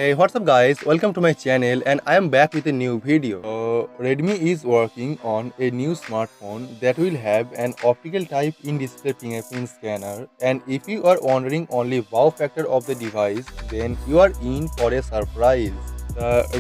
Hey, what's up guys? Welcome to my channel and I am back with a new video. Redmi is working on a new smartphone that will have an optical type in-display fingerprint scanner, and if you are wondering only wow factor of the device, then you are in for a surprise.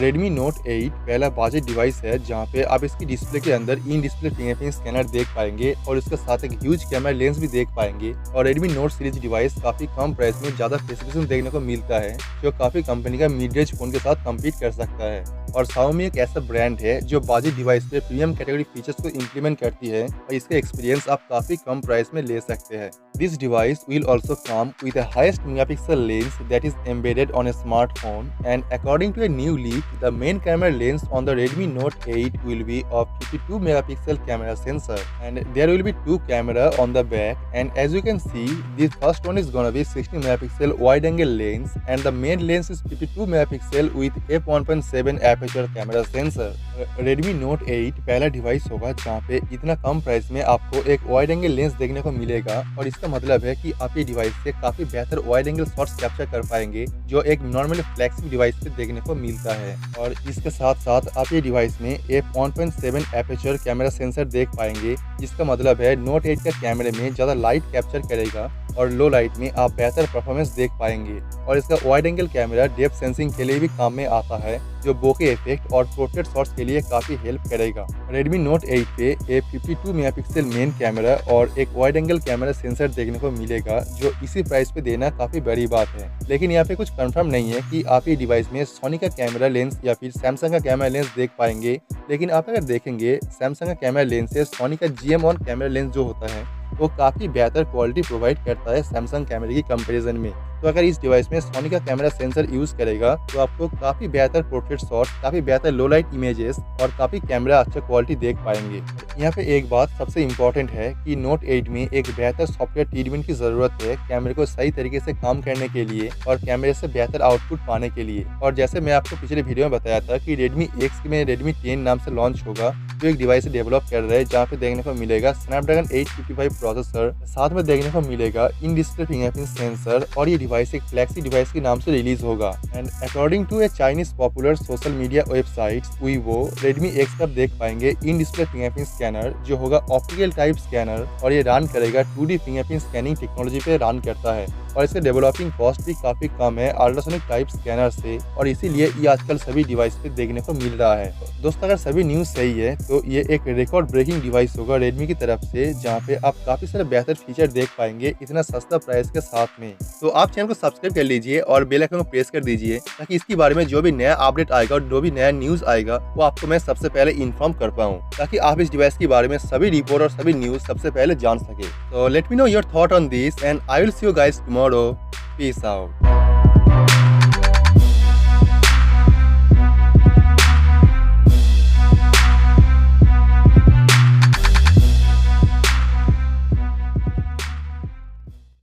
Redmi Note 8 पहला budget device है जहाँ पे आप इसकी display के अंदर in display fingerprint scanner देख पाएंगे और इसके साथ एक ह्यूज कैमरा लेंस भी देख पाएंगे। और Redmi Note सीरीज डिवाइस काफी कम प्राइस में ज्यादा स्पेसिफिकेशन देखने को मिलता है जो काफी कंपनी का मिड रेंज फोन के साथ कम्पीट कर सकता है। और Xiaomi एक ऐसा ब्रांड है जो बजट डिवाइस पे प्रीमियम कैटेगरी फीचर्स को इम्प्लीमेंट करती है और इसका एक्सपीरियंस आप काफी कम प्राइस में ले सकते हैं। This device will also come with a highest megapixel lens that is embedded on a smartphone, and according to a new leak, the main camera lens on the Redmi Note 8 will be of 52 megapixel camera sensor, and there will be two camera on the back. And as you can see, the first one is gonna be 60 megapixel wide-angle lens, and the main lens is 52 megapixel with f1.7 aperture camera sensor. Redmi Note 8 पहला device होगा जहाँ पे इतना कम price में आपको एक wide angle lens देखने को मिलेगा, और इसका मतलब है कि आप ये डिवाइस से काफी बेहतर वाइड एंगल शॉट्स कैप्चर कर पाएंगे जो एक नॉर्मल फ्लैगशिप डिवाइस पे देखने को मिलता है। और इसके साथ साथ आप ये डिवाइस में f1.7 एपर्चर कैमरा सेंसर देख पाएंगे, जिसका मतलब है Note 8 का कैमरे में ज्यादा लाइट कैप्चर करेगा और लो लाइट में आप बेहतर परफॉर्मेंस देख पाएंगे। और इसका wide angle camera depth sensing के लिए भी काम में आता है जो बोके इफेक्ट और पोर्ट्रेट शॉट्स के लिए काफी हेल्प करेगा। Redmi Note 8 पे एक 52 मेगापिक्सल मेन कैमरा और एक वाइड एंगल कैमरा सेंसर देखने को मिलेगा जो इसी प्राइस पे देना काफी बड़ी बात है। लेकिन यहाँ पे कुछ कंफर्म नहीं है कि आप ये डिवाइस में सोनी का कैमरा लेंस या फिर सैमसंग का कैमरा लेंस देख पाएंगे। लेकिन आप अगर देखेंगे सैमसंग का कैमरा लेंस से सोनी का GM1 कैमरा लेंस जो होता है वो काफी बेहतर क्वालिटी प्रोवाइड करता है सैमसंग कैमरे की कंपैरिजन में। तो अगर इस डिवाइस में सोनी का कैमरा सेंसर यूज करेगा तो आपको काफी बेहतर पोर्ट्रेट शॉट, काफी बेहतर लो लाइट इमेजेस और काफी कैमरा अच्छा क्वालिटी देख पाएंगे। यहाँ पे एक बात सबसे इम्पोर्टेंट है कि Note 8 में एक बेहतर सॉफ्टवेयर ट्रीटमेंट की जरूरत है कैमरे को सही तरीके से काम करने के लिए और कैमरे से बेहतर आउटपुट पाने के लिए। और जैसे मैं आपको पिछले वीडियो में बताया था कि Redmi X में Redmi 10 नाम से लॉन्च होगा जो एक डिवाइस डेवलप कर रहे हैं जहाँ पे देखने को मिलेगा स्नैपड्रैगन 855 प्रोसेसर, साथ में देखने को मिलेगा इन डिस्प्ले फिंगरप्रिंट सेंसर, और ये डिवाइस एक फ्लैगशिप डिवाइस के नाम से रिलीज होगा। And according to a Chinese popular social media website Weibo, Redmi X पर देख पाएंगे इन डिस्प्ले फिंगरप्रिंट स्कैनर जो होगा ऑप्टिकल टाइप स्कैनर, और ये रन करेगा 2D फिंगरप्रिंट स्कैनिंग टेक्नोलॉजी पे रन करता है और इसका डेवलपिंग कॉस्ट भी काफी कम है अल्ट्रासोनिक टाइप स्कैनर से, और इसीलिए ये आजकल सभी डिवाइस पे देखने को मिल रहा है। दोस्तों अगर सभी न्यूज सही है तो ये एक रिकॉर्ड ब्रेकिंग डिवाइस होगा Redmi की तरफ से जहाँ पे आप काफी सारे बेहतर फीचर देख पाएंगे इतना सस्ता प्राइस के साथ में। तो आप चैनल को सब्सक्राइब कर लीजिए और बेल आइकन को प्रेस कर दीजिए ताकि इसके बारे में जो भी नया अपडेट आएगा और जो भी नया न्यूज आएगा वो आपको मैं सबसे पहले इन्फॉर्म कर पाऊँ, ताकि आप इस डिवाइस के बारे में सभी रिपोर्ट और सभी न्यूज सबसे पहले जान सके। तो let me know your thought on this and I will see you guys tomorrow. Peace out.